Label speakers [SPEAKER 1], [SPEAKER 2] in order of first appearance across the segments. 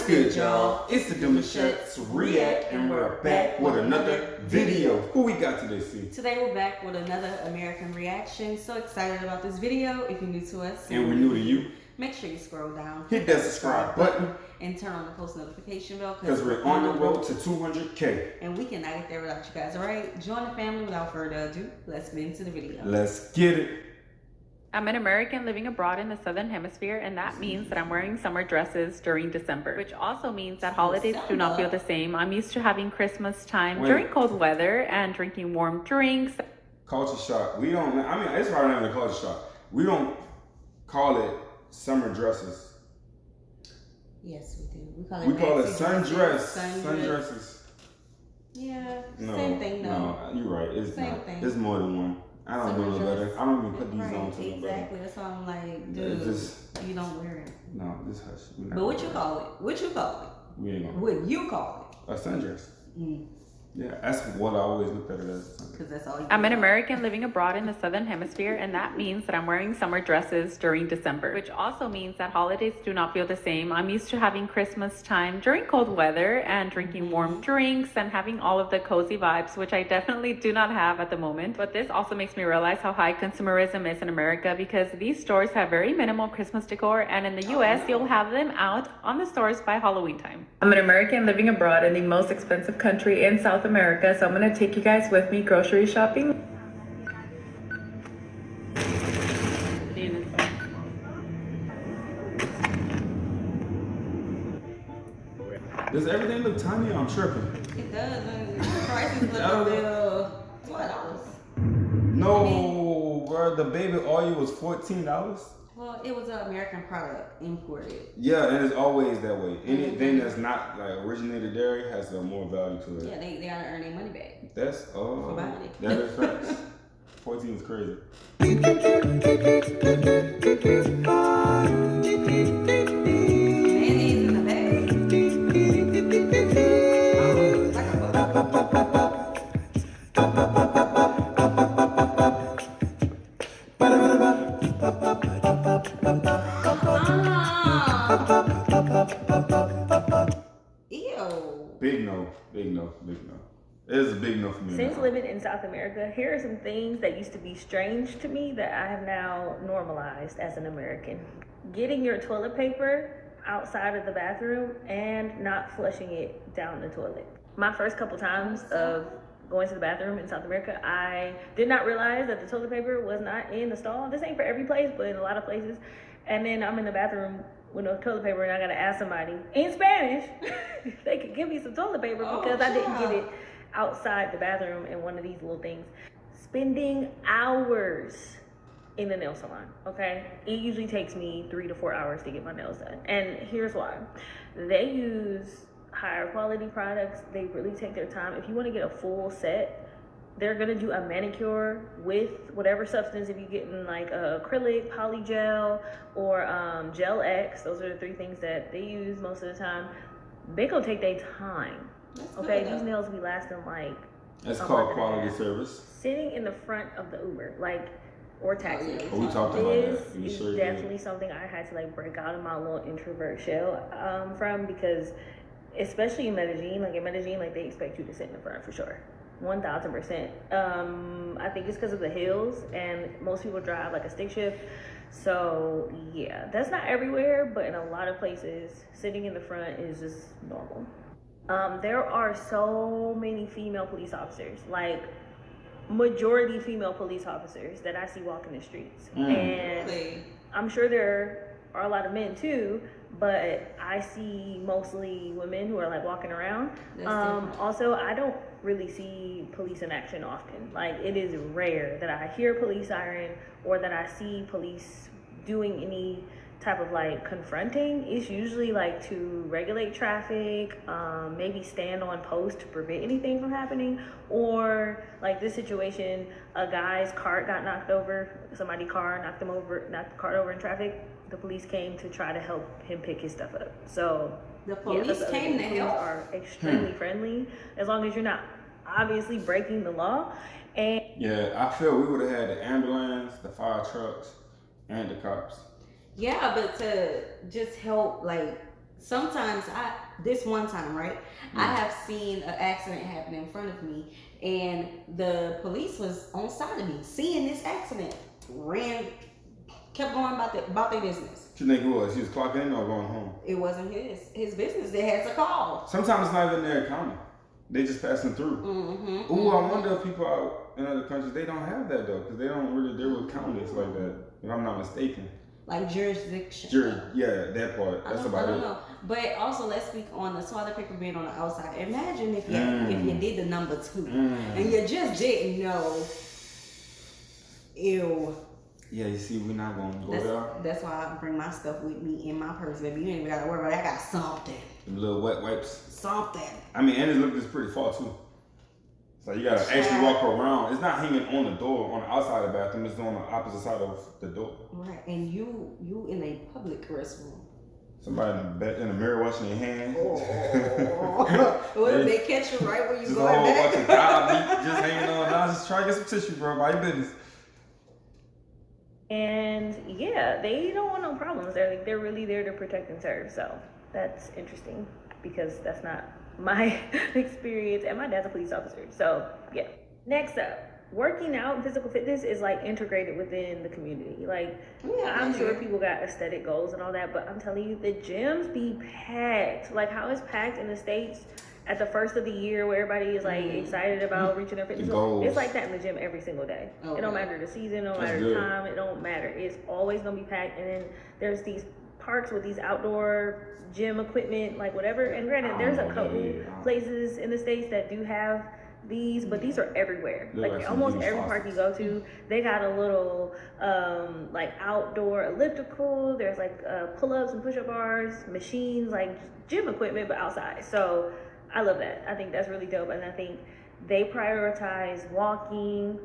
[SPEAKER 1] What's good, y'all? It's the Demouchets REACT, and we're back with another video. Who we got today, C?
[SPEAKER 2] Today we're back with another American reaction. So excited about this video. If you're new to us
[SPEAKER 1] and we're new to you,
[SPEAKER 2] make sure you scroll down,
[SPEAKER 1] hit that subscribe button,
[SPEAKER 2] and turn on the post notification bell
[SPEAKER 1] because we're on the road to 200K.
[SPEAKER 2] And we cannot get there without you guys. Alright, join the family. Without further ado, let's get into the video.
[SPEAKER 1] Let's get it.
[SPEAKER 3] I'm an American living abroad in the Southern Hemisphere, and that means that I'm wearing summer dresses during December, which also means that holidays do not feel the same. I'm used to having Christmas time during cold weather and drinking warm drinks.
[SPEAKER 1] Culture shock. We don't, I mean, it's hard having a culture shock. We don't call it summer dresses.
[SPEAKER 2] Yes, we do. We call it
[SPEAKER 1] sundress. Sundresses.
[SPEAKER 2] Yeah,
[SPEAKER 1] no,
[SPEAKER 2] same thing though.
[SPEAKER 1] No, you're right. It's
[SPEAKER 2] same
[SPEAKER 1] not.
[SPEAKER 2] thing.
[SPEAKER 1] It's more than one. I don't know no better. I don't even put these on to
[SPEAKER 2] exactly. That's why I'm like, dude, you don't wear it.
[SPEAKER 1] No, this hush.
[SPEAKER 2] But what you call it? What you call it?
[SPEAKER 1] We ain't gonna.
[SPEAKER 2] What you call it?
[SPEAKER 1] A sundress. Yeah, that's what I always looked at it as.
[SPEAKER 2] Because that's all.
[SPEAKER 3] I'm an American living abroad in the Southern Hemisphere, and that means that I'm wearing summer dresses during December, which also means that holidays do not feel the same. I'm used to having Christmas time during cold weather and drinking warm drinks and having all of the cozy vibes, which I definitely do not have at the moment. But this also makes me realize how high consumerism is in America, because these stores have very minimal Christmas decor, and in the US, you'll have them out on the stores by Halloween time. I'm an American living abroad in the most expensive country in South America, so I'm gonna take you guys with me grocery shopping.
[SPEAKER 1] Does everything look tiny? I'm tripping.
[SPEAKER 2] It does. The prices look a little $12.
[SPEAKER 1] No, bro. The baby oil was $14.
[SPEAKER 2] Well, it was an American product, imported.
[SPEAKER 1] Yeah, and it's always that way. Anything that's not like originated dairy has more value to it.
[SPEAKER 2] Yeah, they gotta earn their money back.
[SPEAKER 1] That's
[SPEAKER 2] for buying it.
[SPEAKER 1] That is facts. 14 is crazy.
[SPEAKER 2] Mayonnaise in the bag. Oh, like a Ew.
[SPEAKER 1] Big no, big no, big no. It is a big no for me.
[SPEAKER 3] Since living in South America, here are some things that used to be strange to me that I have now normalized as an American. Getting your toilet paper outside of the bathroom and not flushing it down the toilet. My first couple times of going to the bathroom in South America, I did not realize that the toilet paper was not in the stall. This ain't for every place, but in a lot of places. And then I'm in the bathroom with no toilet paper, and I gotta ask somebody in Spanish if they could give me some toilet paper because I didn't get it outside the bathroom in one of these little things. Spending hours in the nail salon, okay? It usually takes me 3 to 4 hours to get my nails done. And here's why. They use higher quality products. They really take their time. If you want to get a full set, they're gonna do a manicure with whatever substance. If you get in like acrylic, polygel, or gel X, those are the 3 things that they use most of the time. They gonna take their time. Okay, these nails be lasting like.
[SPEAKER 1] That's called quality service.
[SPEAKER 3] Sitting in the front of the Uber, like, or taxi.
[SPEAKER 1] We talked about that.
[SPEAKER 3] This is definitely something I had to like break out of my little introvert shell from, because especially in Medellin, like they expect you to sit in the front for sure. 1000%. I think it's because of the hills, and most people drive like a stick shift. So yeah, that's not everywhere, but in a lot of places, sitting in the front is just normal. There are so many female police officers, like majority female police officers that I see walking the streets. And I'm sure there are a lot of men too, but I see mostly women who are like walking around. Also, I don't really see police in action often. Like, it is rare that I hear police siren or that I see police doing any type of like confronting. It's usually like to regulate traffic, maybe stand on post to prevent anything from happening, or like this situation, a guy's cart got knocked over, somebody's car knocked the cart over in traffic. The police came to try to help him pick his stuff up. So
[SPEAKER 2] the police came to help.
[SPEAKER 3] Are extremely friendly, as long as you're not obviously breaking the law. And
[SPEAKER 1] yeah, I feel we would have had the ambulance, the fire trucks, and the cops.
[SPEAKER 2] Yeah, but to just help, like, sometimes this one time, right? I have seen an accident happen in front of me, and the police was on side of me, seeing this accident, kept going about their business.
[SPEAKER 1] What you think it was? He was clocking in or going home?
[SPEAKER 2] It wasn't his business. They had to call.
[SPEAKER 1] Sometimes it's not even their county. They just passing through. Ooh, I wonder if people out in other countries, they don't have that though, because they don't really deal with counties like that, if I'm not mistaken.
[SPEAKER 2] Like jurisdiction.
[SPEAKER 1] Yeah, that part. That's about it.
[SPEAKER 2] I don't know. But also, let's speak on the toilet paper being on the outside. Imagine if you did the number 2 and you just didn't know. Ew.
[SPEAKER 1] Yeah, you see, we're not gonna go there.
[SPEAKER 2] That's why I bring my stuff with me in my purse, baby. You ain't even gotta worry about it. I got something.
[SPEAKER 1] Them little wet wipes.
[SPEAKER 2] Something.
[SPEAKER 1] I mean, and it looks pretty far too. So you gotta actually walk around. It's not hanging on the door on the outside of the bathroom. It's on the opposite side of the door.
[SPEAKER 2] Right, and you in a public restroom.
[SPEAKER 1] Somebody in the mirror washing their hands.
[SPEAKER 2] Well, they catch you right where you
[SPEAKER 1] just
[SPEAKER 2] going
[SPEAKER 1] a whole
[SPEAKER 2] back.
[SPEAKER 1] bunch of thigh meat just hanging on. Now just try to get some tissue, bro. Mind your business.
[SPEAKER 3] And yeah, they don't want no problems. They're really there to protect and serve. So that's interesting because that's not my experience, and my dad's a police officer. So yeah. Next up, working out and physical fitness is like integrated within the community. Like, I'm sure people got aesthetic goals and all that, but I'm telling you, the gyms be packed. Like how it's packed in the States at the first of the year where everybody is like excited about reaching their fitness goals. It's like that in the gym every single day. Okay. It don't matter the season, no matter the time, it don't matter. It's always gonna be packed. And then there's these parks with these outdoor gym equipment, like whatever. And granted, there's a couple places in the States that do have these, but these are everywhere. Like almost every park you go to, they got a little like outdoor elliptical. There's like pull-ups and push-up bars, machines, like gym equipment, but outside. So I love that. I think that's really dope, and I think they prioritize walking,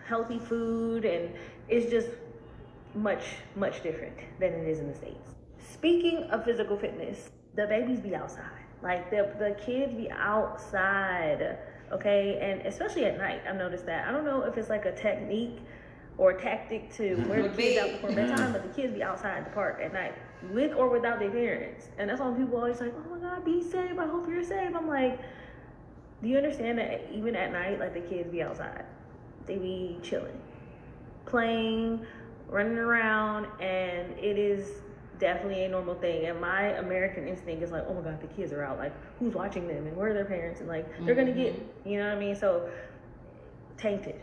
[SPEAKER 3] healthy food, and it's just much different than it is in the States. Speaking of physical fitness, the babies be outside. Like the kids be outside, okay? And especially at night, I've noticed that. I don't know if it's like a technique or a tactic to wear the kids out before bedtime, but the kids be outside the park at night, with or without their parents. And that's why people always like, oh my God, be safe, I hope you're safe. I'm like, do you understand that even at night, like the kids be outside? They be chilling, playing, running around, and it is definitely a normal thing. And my American instinct is like, oh my God, the kids are out. Like, who's watching them and where are their parents? And like, they're gonna get, you know what I mean? So, tainted.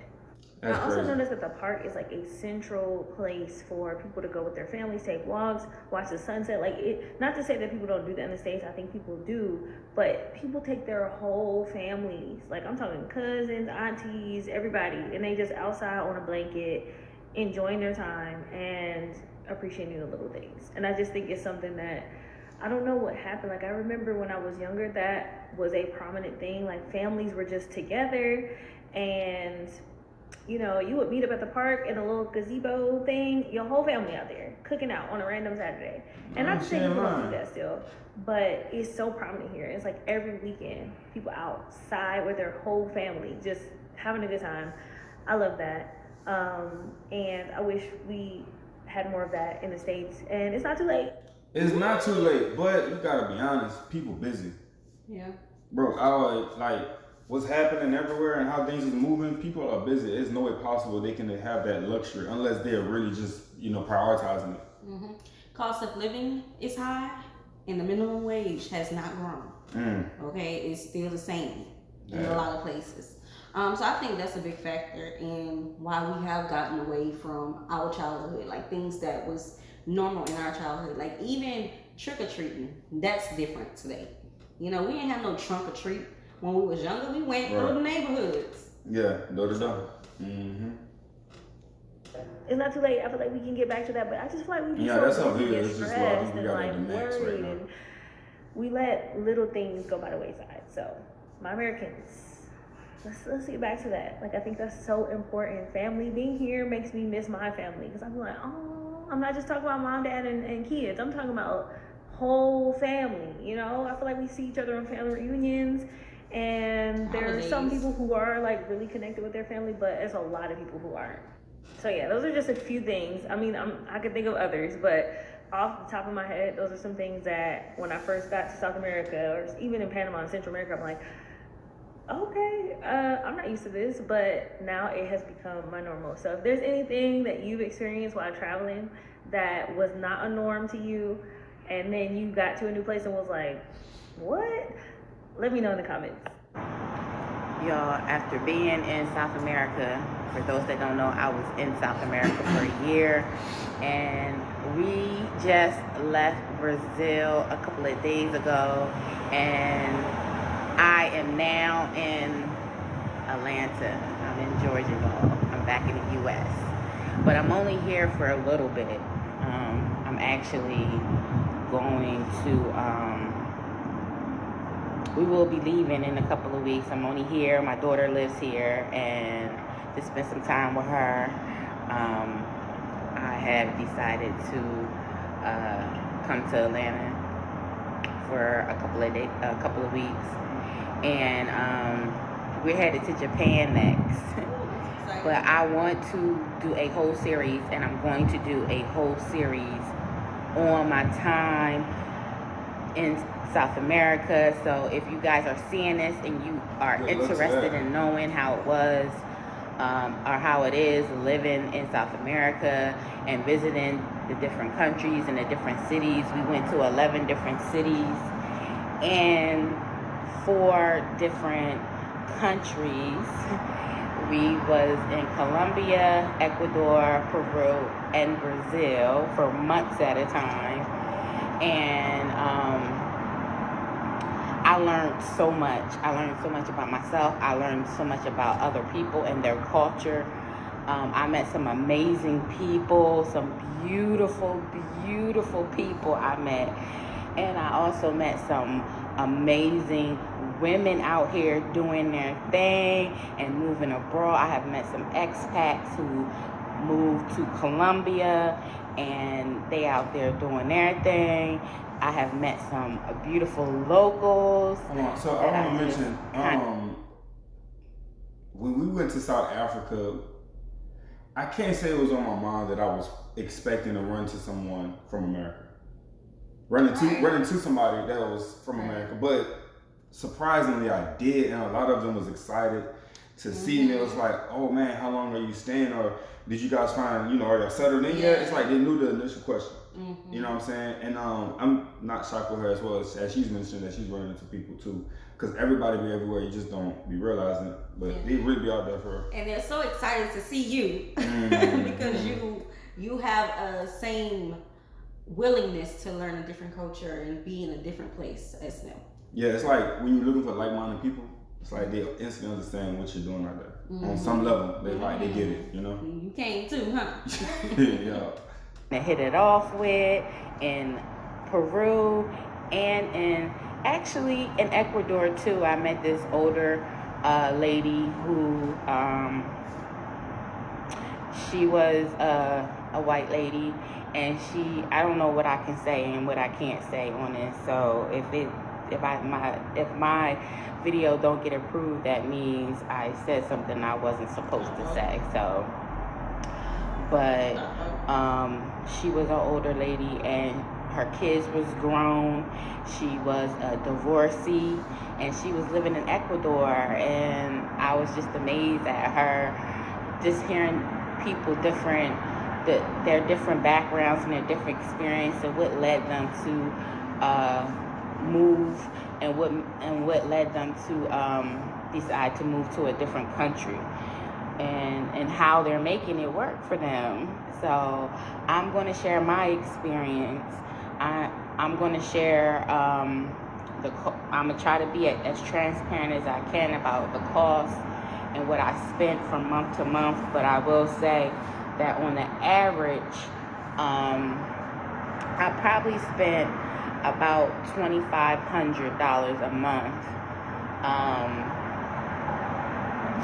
[SPEAKER 1] That's
[SPEAKER 3] I also
[SPEAKER 1] crazy.
[SPEAKER 3] noticed that the park is like a central place for people to go with their families, take walks, watch the sunset. Like, not to say that people don't do that in the States. I think people do, but people take their whole families. Like, I'm talking cousins, aunties, everybody, and they just outside on a blanket, enjoying their time and appreciating the little things. And I just think it's something that, I don't know what happened. Like, I remember when I was younger, that was a prominent thing. Like, families were just together, and you know, you would meet up at the park in a little gazebo thing, your whole family out there cooking out on a random Saturday. And not to say people don't do that still, but it's so prominent here. It's like every weekend, people outside with their whole family, just having a good time. I love that. And I wish we had more of that in the States. And it's not too late.
[SPEAKER 1] It's not too late, but you gotta be honest, people busy.
[SPEAKER 2] Yeah.
[SPEAKER 1] Bro, what's happening everywhere and how things is moving, people are busy. There's no way possible they can have that luxury unless they're really just, prioritizing it.
[SPEAKER 2] Cost of living is high, and the minimum wage has not grown. Okay, it's still the same in a lot of places. So I think that's a big factor in why we have gotten away from our childhood, like things that was normal in our childhood, like even trick-or-treating, that's different today. We didn't have no trunk or treat. When we was younger, we went through the neighborhoods.
[SPEAKER 1] Yeah, door to door.
[SPEAKER 3] It's not too late. I feel like we can get back to that, but I just feel like we be
[SPEAKER 1] that's how
[SPEAKER 3] so busy
[SPEAKER 1] it
[SPEAKER 3] and
[SPEAKER 1] is. It's just
[SPEAKER 3] stressed
[SPEAKER 1] we
[SPEAKER 3] and
[SPEAKER 1] got
[SPEAKER 3] like
[SPEAKER 1] the max right
[SPEAKER 3] worried,
[SPEAKER 1] now.
[SPEAKER 3] and we let little things go by the wayside. So, my Americans, let's get back to that. Like, I think that's so important. Family being here makes me miss my family, because I'm like, oh, I'm not just talking about mom, dad, and kids. I'm talking about whole family. I feel like we see each other on family reunions. And there are some people who are like really connected with their family, but there's a lot of people who aren't. So yeah, those are just a few things. I mean, I could think of others, but off the top of my head, those are some things that when I first got to South America, or even in Panama and Central America, I'm like, okay, I'm not used to this, but now it has become my normal. So if there's anything that you've experienced while traveling that was not a norm to you, and then you got to a new place and was like, what? Let me know in the comments.
[SPEAKER 4] Y'all, after being in South America, for those that don't know, I was in South America for a year, and we just left Brazil a couple of days ago, and I am now in Atlanta. I'm in Georgia, y'all. I'm back in the U.S., but I'm only here for a little bit. I'm actually going to, we will be leaving in a couple of weeks. I'm only here. My daughter lives here, and to spend some time with her. I have decided to come to Atlanta for a couple of weeks, and we're headed to Japan next. But I want to do a whole series, and I'm going to do a whole series on my time in South America. So if you guys are seeing this and you are interested in knowing how it was or how it is living in South America and visiting the different countries and the different cities, we went to 11 different cities and 4 different countries. We was in Colombia, Ecuador, Peru, and Brazil for months at a time. And I learned so much. I learned so much about myself. I learned so much about other people and their culture. I met some amazing people, some beautiful, beautiful people I met. And I also met some amazing women out here doing their thing and moving abroad. I have met some expats who moved to Colombia and they out there doing their thing. I have met some beautiful locals.
[SPEAKER 1] So I want to mention, when we went to South Africa, I can't say it was on my mind that I was expecting to run to someone from America. Running to somebody that was from America, but surprisingly I did, and a lot of them was excited to see me. It was like, oh man, how long are you staying, or did you guys find, are y'all settled in yet? It's like they knew the initial question. You know what I'm saying? And I'm not shocked with her as well as she's mentioned that she's running into people too, because everybody be everywhere, you just don't be realizing it, but they really be out there for her.
[SPEAKER 2] And they're so excited to see you because you have a same willingness to learn a different culture and be in a different place as them.
[SPEAKER 1] Yeah, it's like when you're looking for like-minded people, it's like they instantly understand what you're doing right there. On some level, they get it,
[SPEAKER 2] You came too, huh?
[SPEAKER 1] Yeah.
[SPEAKER 4] I hit it off with in Peru and actually in Ecuador too. I met this older lady who she was a white lady, and I don't know what I can say and what I can't say on this. So if my video don't get approved, that means I said something I wasn't supposed to say. So, but she was an older lady and her kids was grown. She was a divorcee and she was living in Ecuador, and I was just amazed at her, just hearing people their different backgrounds and their different experience and what led them to move and what led them to decide to move to a different country and how they're making it work for them. So I'm going to share my experience. I'm going to share I'm going to try to be as transparent as I can about the cost and what I spent from month to month, but I will say that on the average, I probably spent about $2,500 a month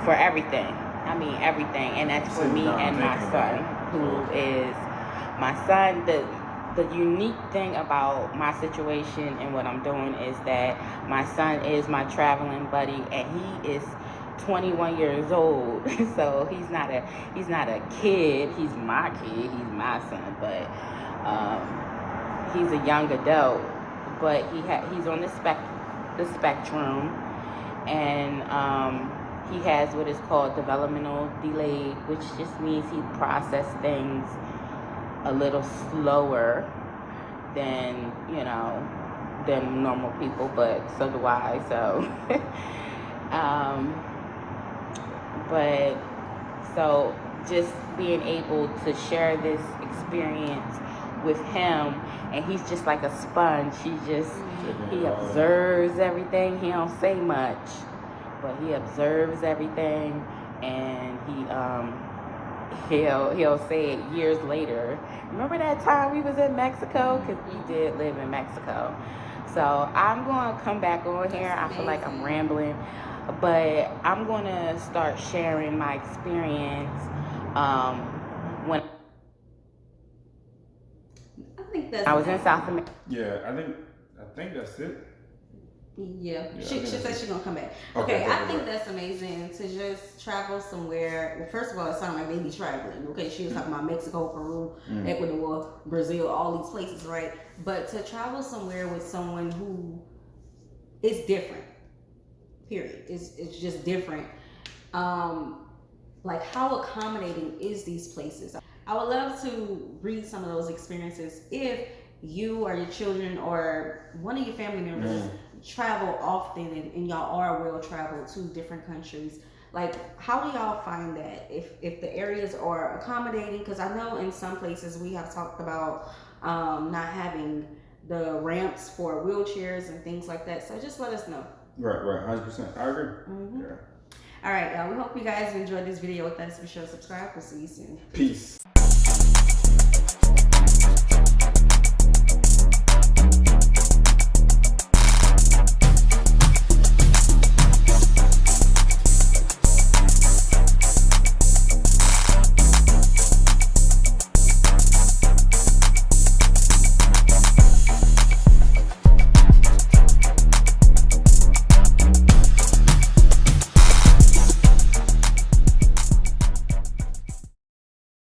[SPEAKER 4] for everything. I mean everything, and that's for me and my son, who is my son. The unique thing about my situation and what I'm doing is that my son is my traveling buddy, and he is 21 years old. So he's not a kid. He's my son, but he's a young adult, but he's on the spectrum, and he has what is called developmental delay, which just means he processes things a little slower than than normal people, but so do I. So, but so just being able to share this experience with him, and he's just like a sponge. He observes everything. He don't say much, but he observes everything, and he'll say it years later. Remember that time we was in Mexico? Because we did live in Mexico. So I'm going to come back on here. I feel like I'm rambling, but I'm going to start sharing my experience when I was in South America.
[SPEAKER 1] Yeah, I think that's it.
[SPEAKER 2] Yeah, she said she's gonna come back. Okay, I think that's amazing to just travel somewhere. Well, first of all, it sounded like they be traveling. Okay, she was talking about Mexico, Peru, Ecuador, Brazil, all these places, right? But to travel somewhere with someone who is different, period. It's just different. Like, how accommodating is these places? I would love to read some of those experiences if you or your children or one of your family members travel often and y'all are well traveled to different countries. Like, how do y'all find that? If the areas are accommodating, because I know in some places we have talked about not having the ramps for wheelchairs and things like that. So just let us know.
[SPEAKER 1] Right, 100%. I agree.
[SPEAKER 2] Yeah. All right, y'all. We hope you guys enjoyed this video with us. Be sure to subscribe. We'll see you soon.
[SPEAKER 1] Peace.